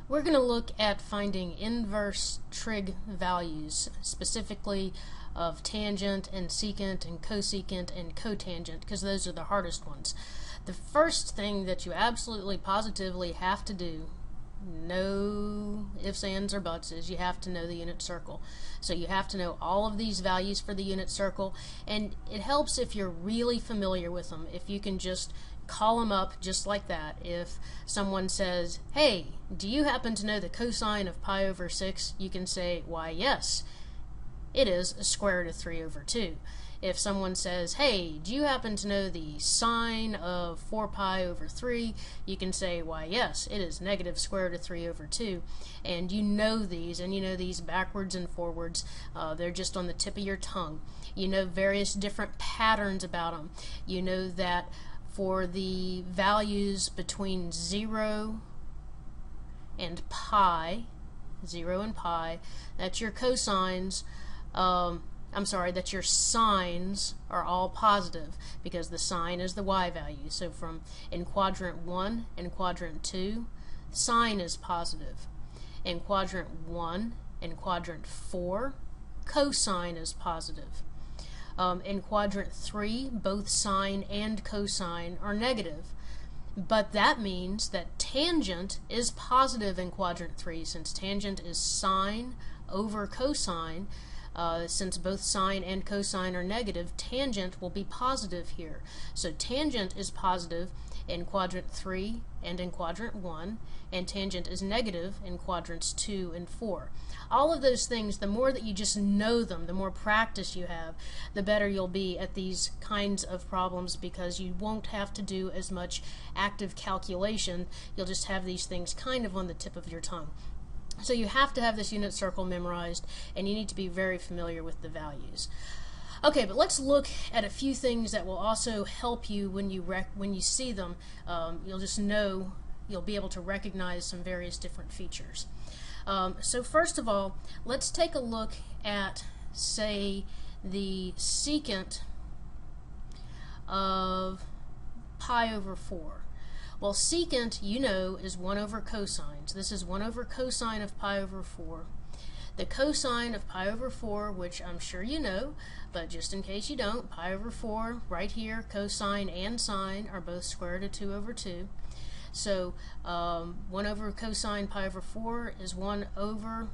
We're going to look at finding inverse trig values, specifically of tangent and secant and cosecant and cotangent, because those are the hardest ones. The first thing that you absolutely positively have to do, no ifs, ands, or buts, is you have to know the unit circle. So you have to know all of these values for the unit circle, and it helps if you're really familiar with them. If you can just call them up just like that. If someone says, hey, do you happen to know the cosine of pi over 6? You can say, why, yes, it is a square root of 3 over 2. If someone says, hey, do you happen to know the sine of 4 pi over 3? You can say, why, yes, it is negative square root of 3 over 2. And you know these, and you know these backwards and forwards. They're just on the tip of your tongue. You know various different patterns about them. You know that for the values between 0 and pi, 0 and pi, that your cosines, that your sines are all positive, because the sine is the y value. So in quadrant 1 and quadrant 2, sine is positive. In quadrant 1 and quadrant 4, cosine is positive. In quadrant 3, both sine and cosine are negative. But that means that tangent is positive in quadrant 3, since tangent is sine over cosine. Since both sine and cosine are negative, tangent will be positive here. So tangent is positive in quadrant 3 and in quadrant 1, and tangent is negative in quadrants 2 and 4. All of those things, the more that you just know them, the more practice you have, the better you'll be at these kinds of problems, because you won't have to do as much active calculation. You'll just have these things kind of on the tip of your tongue. So you have to have this unit circle memorized, and you need to be very familiar with the values. Okay, but let's look at a few things that will also help you when you see them. You'll just know, you'll be able to recognize some various different features. So first of all, let's take a look at, say, the secant of pi over 4. Well, secant, you know, is 1 over cosines. This is 1 over cosine of pi over 4. The cosine of pi over 4, which I'm sure you know, but just in case you don't, pi over 4, right here, cosine and sine are both square root of 2 over 2. So 1 over cosine pi over 4 is 1 over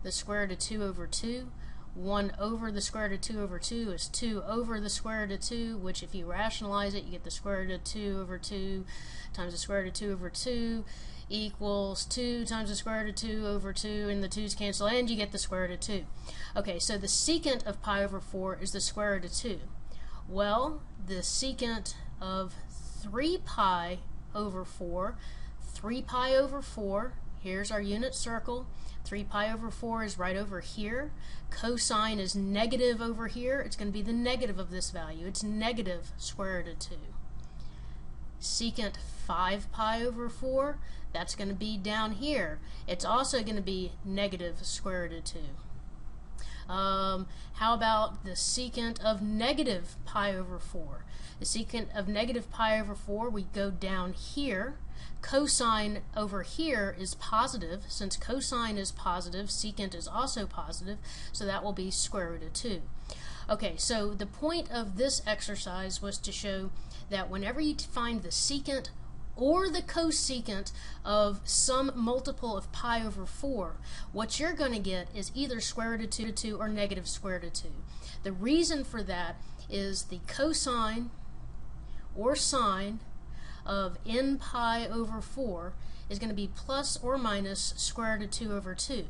the square root of 2 over 2. 1 over the square root of 2 over 2 is 2 over the square root of 2, which if you rationalize it, you get the square root of 2 over 2 times the square root of 2 over 2 equals 2 times the square root of 2 over 2, and the 2's cancel, and you get the square root of 2. Okay, so the secant of pi over 4 is the square root of 2. Well, the secant of 3 pi over 4, 3 pi over 4, here's our unit circle. 3 pi over 4 is right over here. Cosine is negative over here. It's going to be the negative of this value. It's negative square root of 2. Secant 5 pi over 4, that's going to be down here. It's also going to be negative square root of 2. How about the secant of negative pi over 4? The secant of negative pi over 4, we go down here. Cosine over here is positive. Since cosine is positive, secant is also positive, so that will be square root of 2. Okay, so the point of this exercise was to show that whenever you find the secant or the cosecant of some multiple of pi over 4, what you're going to get is either square root of 2 or negative square root of 2. The reason for that is the cosine or sine of n pi over 4 is going to be plus or minus square root of 2 over 2.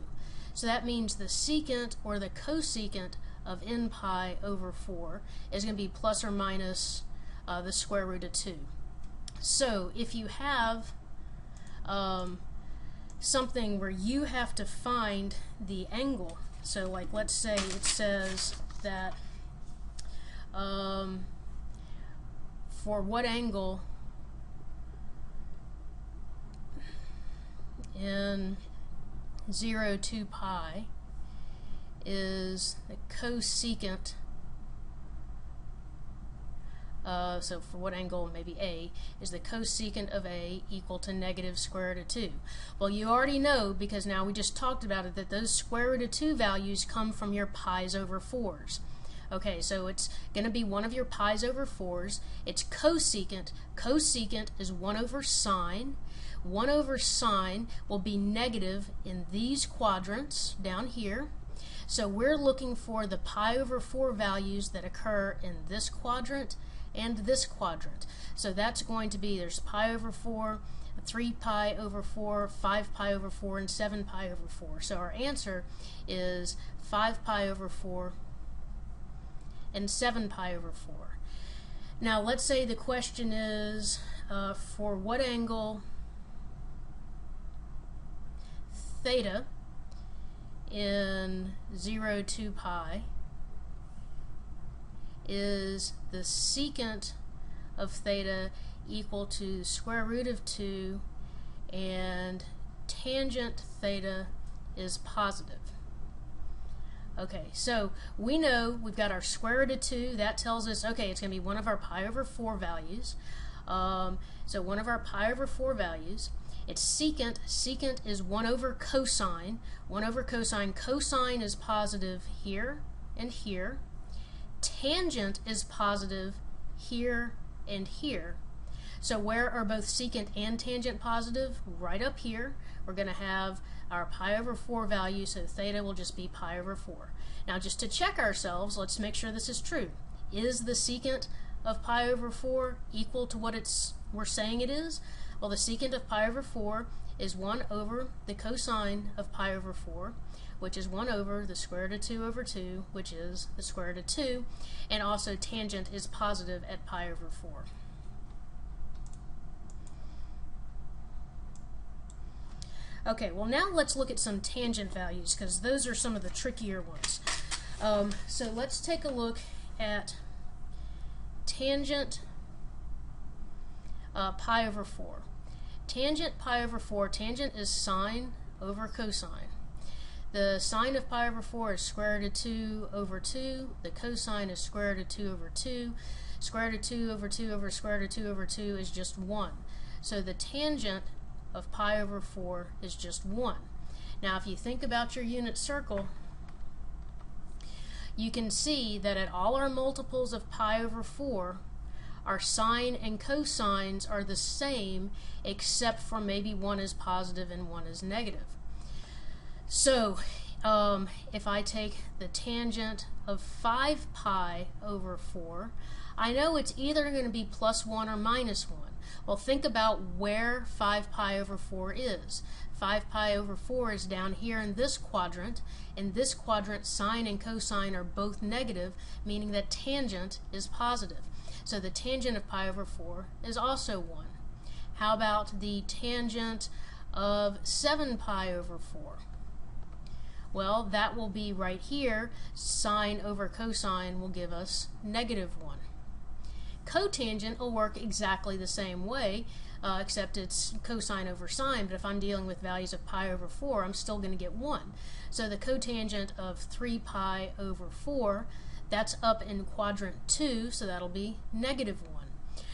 So that means the secant or the cosecant of n pi over 4 is going to be plus or minus the square root of 2. So if you have something where you have to find the angle, so like let's say it says that for what angle in 0 to pi is the cosecant so for what angle, maybe A, is the cosecant of A equal to negative square root of 2? Well, you already know, because now we just talked about it, that those square root of 2 values come from your pi's over 4s. Okay, so it's going to be one of your pi's over 4s. It's cosecant. Cosecant is 1 over sine. 1 over sine will be negative in these quadrants down here. So we're looking for the pi over 4 values that occur in this quadrant and this quadrant. So that's going to be, there's pi over 4, 3 pi over 4, 5 pi over 4, and 7 pi over 4. So our answer is 5 pi over 4 and 7 pi over 4. Now let's say the question is for what angle theta in 0, 2 pi is the secant of theta equal to square root of 2 and tangent theta is positive. Okay, so we know we've got our square root of 2. That tells us, okay, it's going to be one of our pi over 4 values. So one of our pi over 4 values. It's secant. Secant is 1 over cosine. 1 over cosine. Cosine is positive here and here. Tangent is positive here and here. So where are both secant and tangent positive? Right up here. We're going to have our pi over 4 value, so theta will just be pi over 4. Now just to check ourselves, let's make sure this is true. Is the secant of pi over 4 equal to what we're saying it is? Well, the secant of pi over 4 is 1 over the cosine of pi over 4, which is 1 over the square root of 2 over 2, which is the square root of 2, and also tangent is positive at pi over 4. Okay, well now let's look at some tangent values, because those are some of the trickier ones. So let's take a look at tangent pi over 4. Tangent pi over 4, tangent is sine over cosine. The sine of pi over 4 is square root of 2 over 2. The cosine is square root of 2 over 2. Square root of 2 over 2 over square root of 2 over 2 is just 1. So the tangent of pi over 4 is just 1. Now if you think about your unit circle, you can see that at all our multiples of pi over 4, our sine and cosines are the same, except for maybe one is positive and one is negative. So if I take the tangent of 5 pi over 4, I know it's either going to be plus 1 or minus 1. Well, think about where 5 pi over 4 is. 5 pi over 4 is down here in this quadrant. In this quadrant, sine and cosine are both negative, meaning that tangent is positive. So the tangent of pi over 4 is also 1. How about the tangent of 7 pi over 4? Well, that will be right here. Sine over cosine will give us negative 1. Cotangent will work exactly the same way, except it's cosine over sine, but if I'm dealing with values of pi over 4, I'm still going to get 1. So the cotangent of 3 pi over 4, that's up in quadrant 2, so that'll be negative 1.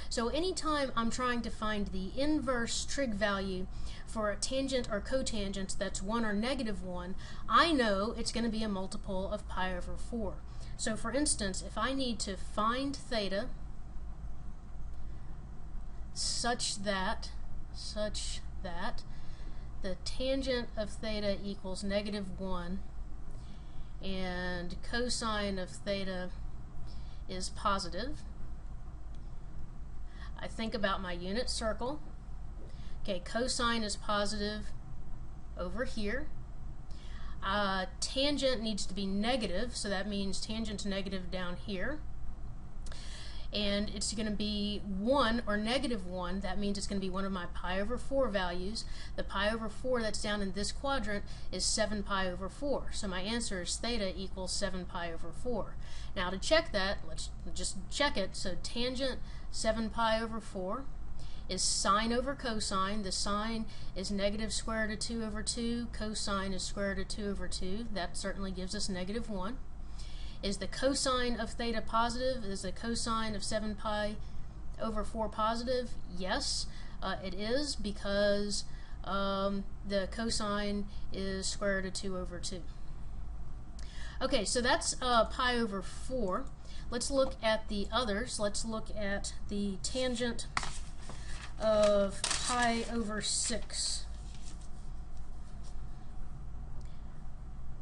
So anytime I'm trying to find the inverse trig value for a tangent or cotangent that's 1 or negative 1, I know it's going to be a multiple of pi over 4. So for instance, if I need to find theta such that the tangent of theta equals negative 1 and cosine of theta is positive, I think about my unit circle. Okay, cosine is positive over here. Tangent needs to be negative, so that means tangent's negative down here. And it's going to be 1 or negative 1. That means it's going to be one of my pi over 4 values. The pi over 4 that's down in this quadrant is 7 pi over 4. So my answer is theta equals 7 pi over 4. Now to check that, let's just check it. So tangent 7 pi over 4 is sine over cosine. The sine is negative square root of 2 over 2. Cosine is square root of 2 over 2. That certainly gives us negative 1. Is the cosine of theta positive? Is the cosine of 7 pi over 4 positive? Yes, it is, because the cosine is square root of 2 over 2. Okay, so that's pi over 4. Let's look at the others. Let's look at the tangent of pi over 6.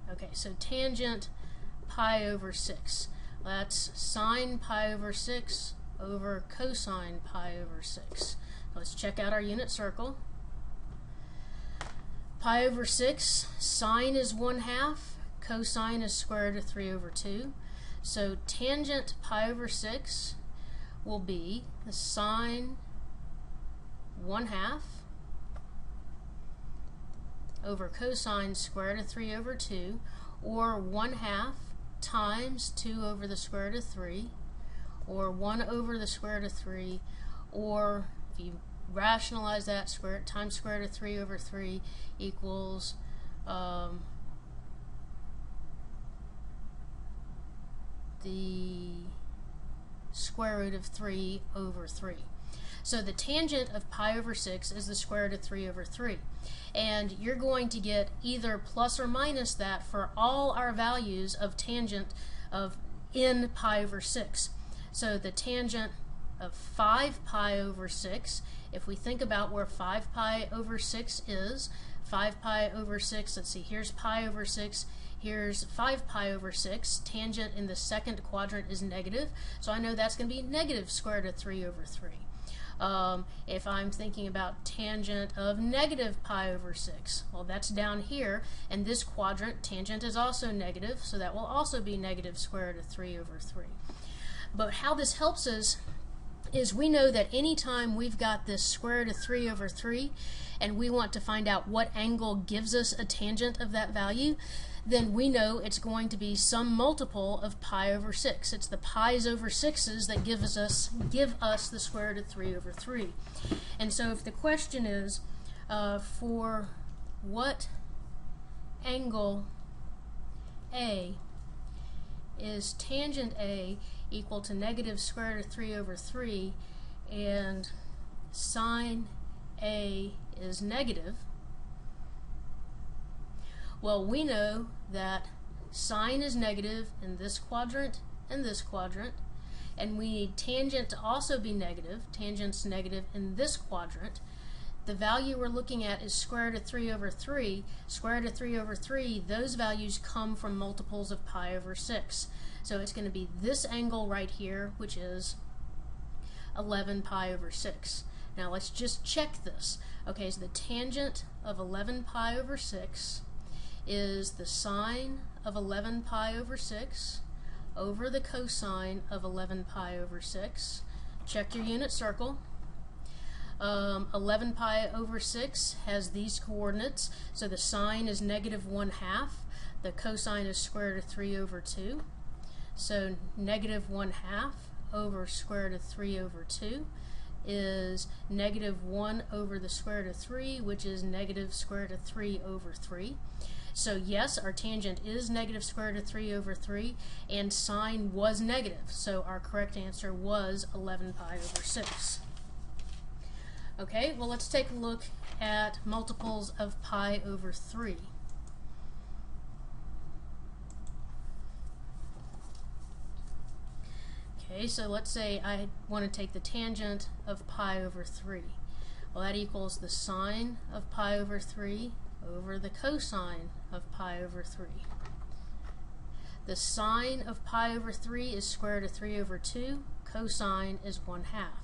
Okay, so tangent pi over 6. That's sine pi over 6 over cosine pi over 6. Let's check out our unit circle. Pi over 6, sine is 1/2, cosine is square root of 3 over 2. So tangent pi over 6 will be the sine 1/2 over cosine square root of 3 over 2, or 1/2 times 2 over the square root of 3, or 1 over the square root of 3, or if you rationalize that, times square root of 3 over 3 equals the square root of 3 over 3. So the tangent of pi over 6 is the square root of 3 over 3. And you're going to get either plus or minus that for all our values of tangent of in pi over 6. So the tangent of 5 pi over 6, if we think about where 5 pi over 6 is, 5 pi over 6, let's see, here's pi over 6, here's 5 pi over 6. Tangent in the second quadrant is negative, so I know that's going to be negative square root of 3 over 3. If I'm thinking about tangent of negative pi over 6, well, that's down here, and this quadrant, tangent is also negative, so that will also be negative square root of 3 over 3. But how this helps us is we know that anytime we've got this square root of 3 over 3, and we want to find out what angle gives us a tangent of that value, then we know it's going to be some multiple of pi over 6. It's the pi's over 6's that give us the square root of 3 over 3. And so if the question is, for what angle A is tangent A equal to negative square root of 3 over 3, and sine A is negative, well, we know that sine is negative in this quadrant and this quadrant, and we need tangent to also be negative. Tangent's negative in this quadrant. The value we're looking at is square root of 3 over 3. Square root of 3 over 3, those values come from multiples of pi over 6. So it's going to be this angle right here, which is 11 pi over 6. Now let's just check this. Okay, so the tangent of 11 pi over 6 is the sine of 11 pi over 6 over the cosine of 11 pi over 6. Check your unit circle. 11 pi over 6 has these coordinates, so the sine is negative 1/2, the cosine is square root of 3 over 2, so negative 1/2 over square root of 3 over 2 is negative 1 over the square root of 3, which is negative square root of 3 over 3. So yes, our tangent is negative square root of 3 over 3, and sine was negative, so our correct answer was 11 pi over 6. Okay, well, let's take a look at multiples of pi over 3. Okay, so let's say I want to take the tangent of pi over 3. Well, that equals the sine of pi over 3 over the cosine of pi over 3. The sine of pi over 3 is square root of 3 over 2. Cosine is 1/2.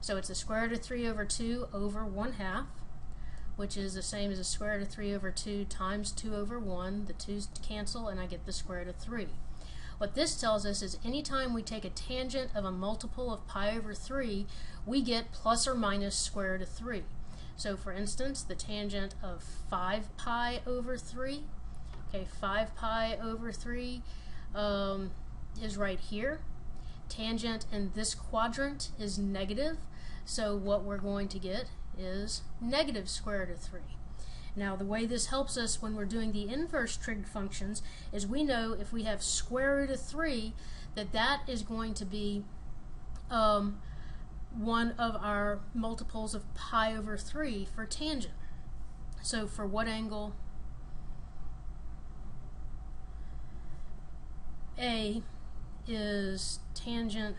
So it's the square root of 3 over 2 over 1/2, which is the same as the square root of 3 over 2 times 2 over 1. The 2's cancel, and I get the square root of 3. What this tells us is anytime we take a tangent of a multiple of pi over 3, we get plus or minus square root of 3. So for instance, the tangent of 5 pi over 3, okay, 5 pi over 3 is right here. Tangent in this quadrant is negative, so what we're going to get is negative square root of 3. Now the way this helps us when we're doing the inverse trig functions is we know if we have square root of 3 that is going to be one of our multiples of pi over 3 for tangent. So for what angle A is tangent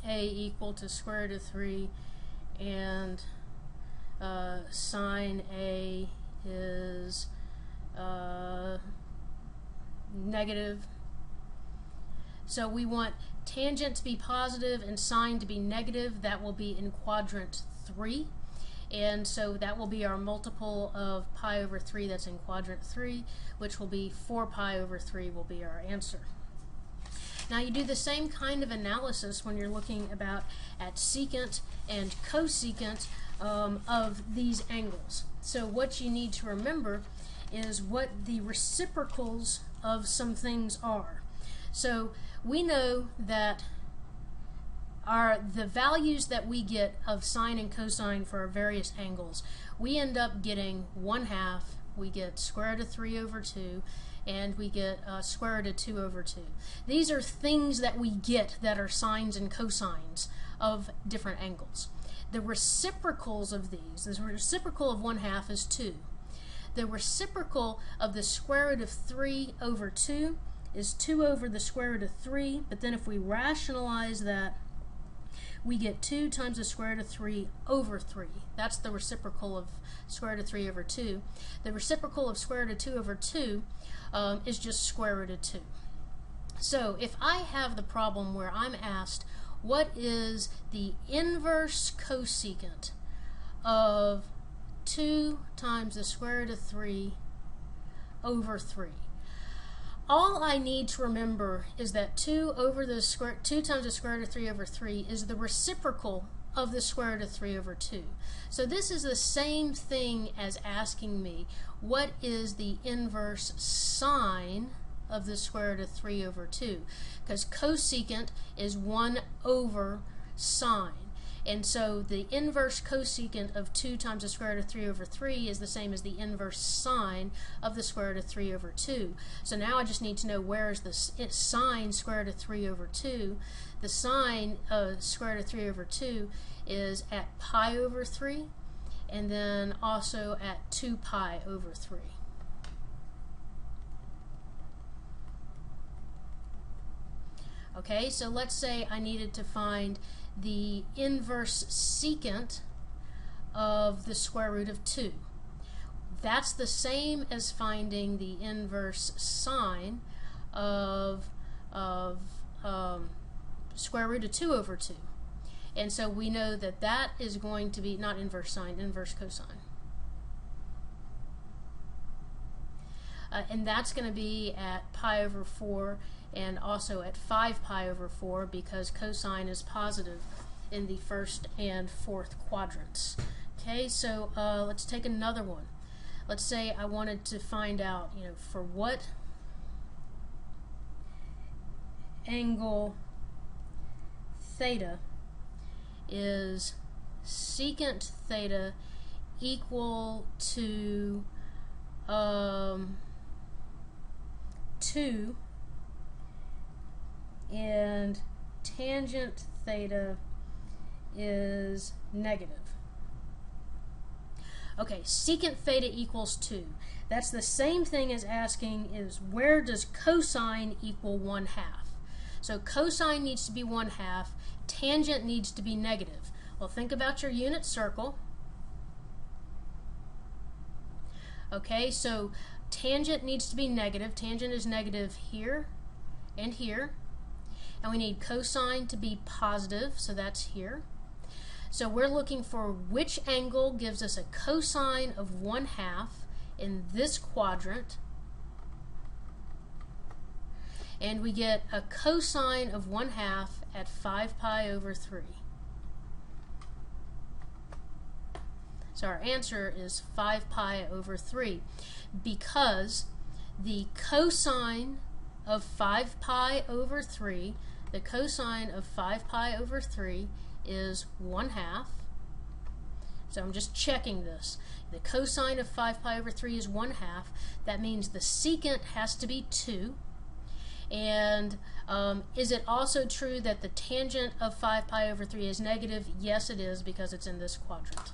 A equal to square root of 3 and sine A is negative. So we want tangent to be positive and sine to be negative. That will be in quadrant 3. And so that will be our multiple of pi over 3 that's in quadrant 3, which will be 4 pi over 3 will be our answer. Now you do the same kind of analysis when you're looking at secant and cosecant of these angles. So what you need to remember is what the reciprocals of some things are. So we know that the values that we get of sine and cosine for our various angles, we end up getting 1/2, we get square root of 3 over 2, and we get square root of 2 over 2. These are things that we get that are sines and cosines of different angles. The reciprocals of these, the reciprocal of 1/2 is 2. The reciprocal of the square root of 3 over 2 is 2 over the square root of 3, but then if we rationalize that, we get 2 times the square root of 3 over 3. That's the reciprocal of square root of 3 over 2. The reciprocal of square root of 2 over 2 is just square root of 2. So if I have the problem where I'm asked what is the inverse cosecant of 2 times the square root of 3 over 3, all I need to remember is that 2 times the square root of 3 over 3 is the reciprocal of the square root of 3 over 2. So this is the same thing as asking me what is the inverse sine of the square root of 3 over 2, because cosecant is 1 over sine. And so the inverse cosecant of 2 times the square root of 3 over 3 is the same as the inverse sine of the square root of 3 over 2. So now I just need to know where is the sine square root of 3 over 2. The sine square root of 3 over 2 is at pi over 3, and then also at 2 pi over 3. Okay, so let's say I needed to find the inverse secant of the square root of 2. That's the same as finding the inverse sine of square root of 2 over 2. And so we know that that is going to be not inverse sine, inverse cosine. And that's going to be at pi over 4 and also at 5 pi over 4 because cosine is positive in the first and fourth quadrants. Okay, so let's take another one. Let's say I wanted to find out, for what angle theta is secant theta equal to 2 and tangent theta is negative. Okay, secant theta equals 2. That's the same thing as asking is where does cosine equal 1/2? So cosine needs to be 1/2, tangent needs to be negative. Well, think about your unit circle. Okay, so tangent needs to be negative. Tangent is negative here and here. And we need cosine to be positive, so that's here. So we're looking for which angle gives us a cosine of 1/2 in this quadrant. And we get a cosine of 1/2 at 5 pi over 3. So our answer is 5 pi over 3 because the cosine of 5 pi over 3, the cosine of 5 pi over 3 is 1/2. So I'm just checking this. The cosine of 5 pi over 3 is 1/2. That means the secant has to be 2. And is it also true that the tangent of 5 pi over 3 is negative? Yes, it is, because it's in this quadrant.